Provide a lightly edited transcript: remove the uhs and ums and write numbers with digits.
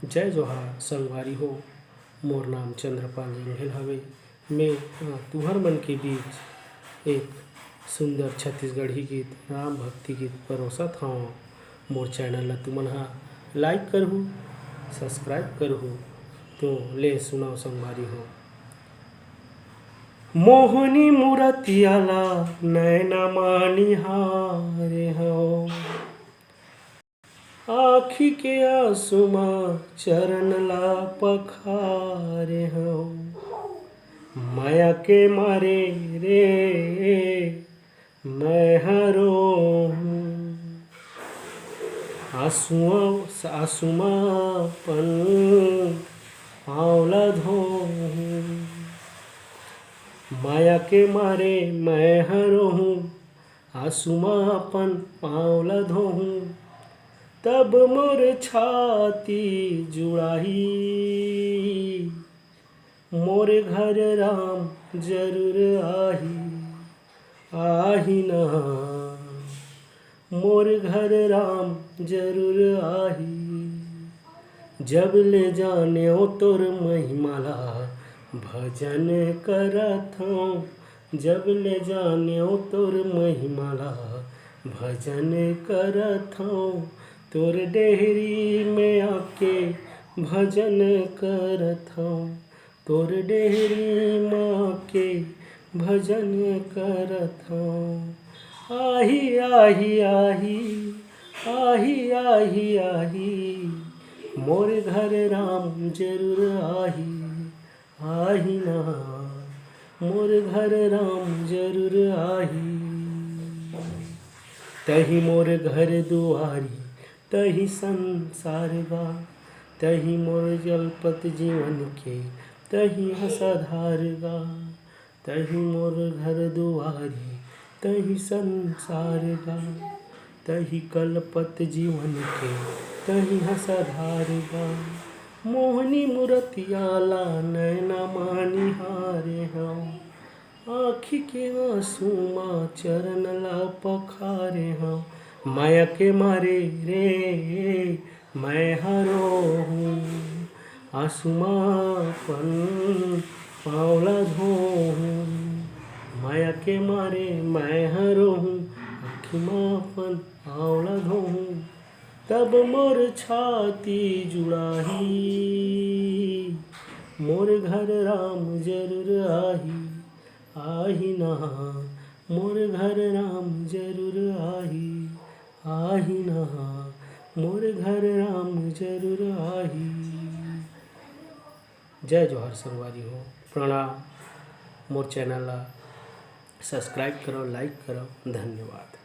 जय जोहार संगवारी हो। मोर नाम चंद्रपाल जिंघेल हवे। मैं तुहर मन के बीच एक सुंदर छत्तीसगढ़ी गीत राम भक्ति गीत परोसत हूँ। मोर चैनल ला तुमन हा लाइक करहु, सब्सक्राइब करहु तो ले सुनाओ संगवारी हो। मोहनी मूरतियाला नैना मानिहारे हो, आँखी के आंसुमा चरण ला पखारे हो। माया के मारे रे मैं हरोहूँ, आंसुमा पन आंवला धोहूँ। माया के मारे मैं हरोहूँ, आंसुमा अपन आंवला धोहूँ। तब मोर छाती जुड़ाही, मोर घर राम जरूर आही ना। मोर घर राम जरूर आही। जब ले जाने ओ तोर महिमाला भजन करत हूँ। जब ले जाने ओ तोर महिमाला भजन करत हूँ। तोर डेहरी में आके भजन करत हूँ। तोर डेहरी में आके भजन करत हूँ। आही आही आही आही आही आही, मोर घर राम जरूर आही ना। मोर घर राम जरूर आही। तही मोर घर दुआरी तही संसार बा, तही मोर जलपत जीवन के तही हंसधार बा। तही मोर घर दुआरी तही संसार बा, तही कलपत जीवन के तही हंसधार बा। मोहनी मूरतियाला नैना मानिहारे हो, आँखी के आंसुमा चरण ला पखारे हो। माया के मारे रे मैं हरोहूँ, आंसुमा पन आंवला धोहूँ। माया के मारे मैं हरोहूँ, आँखिमा अपन आंवला धोहूँ। तब मोर छाती जुड़ाही, मोर घर राम जरूर आही ना। मोर घर राम जरूर आही ना। मोर घर राम जरूर आही। जय जोहार संगवारी हो। प्रणाम। मोर चैनल ला सब्सक्राइब करो, लाइक करो। धन्यवाद।